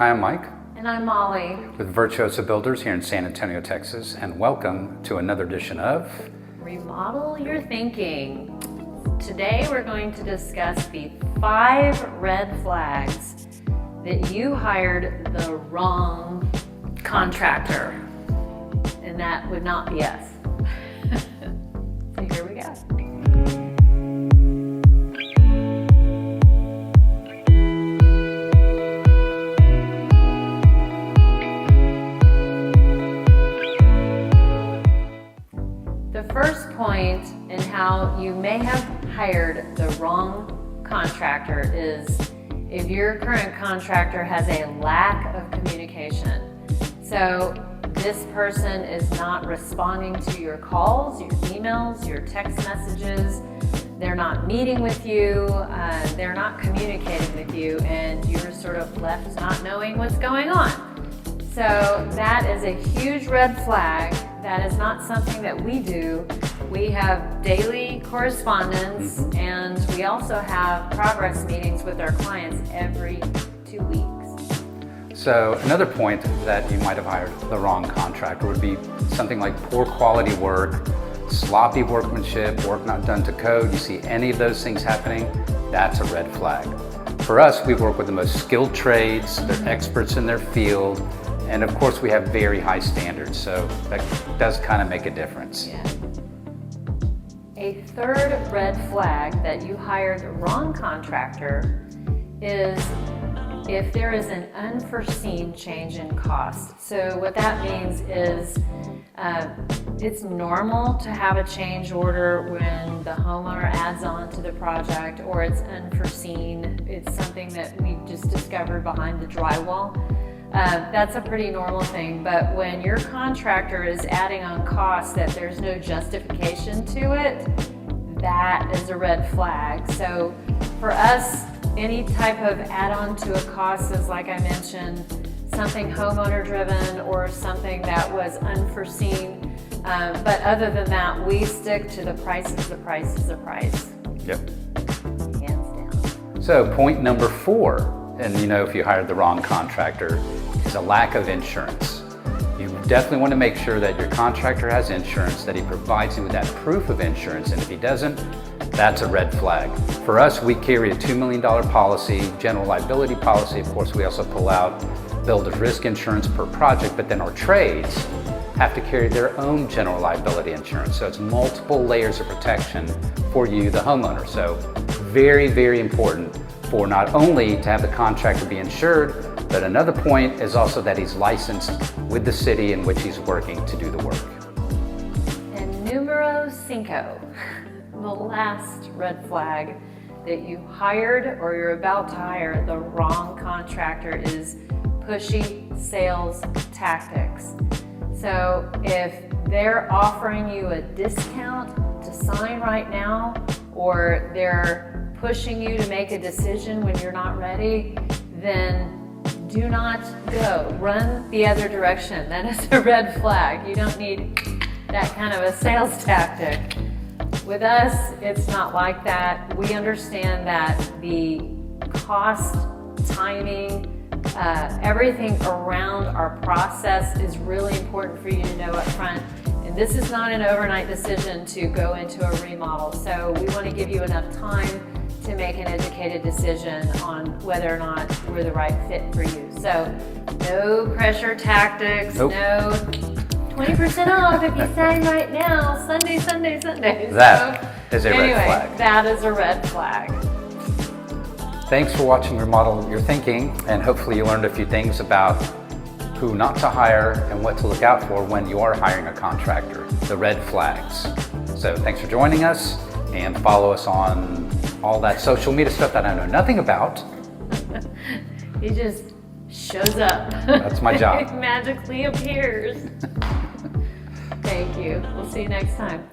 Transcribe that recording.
Hi, I'm Mike And I'm Molly. with Virtuoso Builders here in San Antonio, Texas, and welcome to another edition of Remodel Your Thinking. Today we're going to discuss the 5 red flags that you hired the wrong contractor. And that would not be us. So here we go. The first point in how you may have hired the wrong contractor is if your current contractor has a lack of communication. So this person is not responding to your calls, your emails, your text messages. They're not meeting with you, they're not communicating with you, and you're sort of left not knowing what's going on. So that is a huge red flag. That is not something that we do. We have daily correspondence, and we also have progress meetings with our clients every 2 weeks. So another point that you might have hired the wrong contractor would be something like poor quality work, sloppy workmanship, work not done to code. You see any of those things happening, that's a red flag. For us, we work with the most skilled trades, they're experts in their field, and of course we have very high standards, so that does kind of make a difference. Yeah. A third red flag that you hired the wrong contractor is if there is an unforeseen change in cost. So what that means is it's normal to have a change order when the homeowner adds on to the project, or it's unforeseen. It's something that we just discovered behind the drywall. That's a pretty normal thing, but when your contractor is adding on costs that there's no justification to it, that is a red flag. So for us, any type of add-on to a cost is, like I mentioned, something homeowner driven or something that was unforeseen. But other than that, we stick to the price is the price is the price. Yep. Hands down. So point number 4, and you know if you hired the wrong contractor, is a lack of insurance. You definitely want to make sure that your contractor has insurance, that he provides you with that proof of insurance, and if he doesn't, that's a red flag. For us, we carry a $2 million policy, general liability policy. Of course, we also pull out builder's risk insurance per project, but then our trades have to carry their own general liability insurance. So it's multiple layers of protection for you, the homeowner. So very, very important for not only to have the contractor be insured, but another point is also that he's licensed with the city in which he's working to do the work. And numero 5, the last red flag that you hired or you're about to hire the wrong contractor is pushy sales tactics. So if they're offering you a discount to sign right now, or they're pushing you to make a decision when you're not ready, then do not go. Run the other direction. That is a red flag. You don't need that kind of a sales tactic. With us, it's not like that. We understand that the cost, timing, everything around our process is really important for you to know up front. And this is not an overnight decision to go into a remodel. So we want to give you enough time to make an educated decision on whether or not we're the right fit for you. So no pressure tactics, Nope. no 20% off if you sign right now, Sunday. That is a red flag. That is a red flag. Thanks for watching Remodel Your Thinking, and hopefully you learned a few things about who not to hire and what to look out for when you are hiring a contractor, the red flags. So thanks for joining us, and follow us on all that social media stuff that I know nothing about. He just shows up. That's my job. It magically appears. Thank you. We'll see you next time.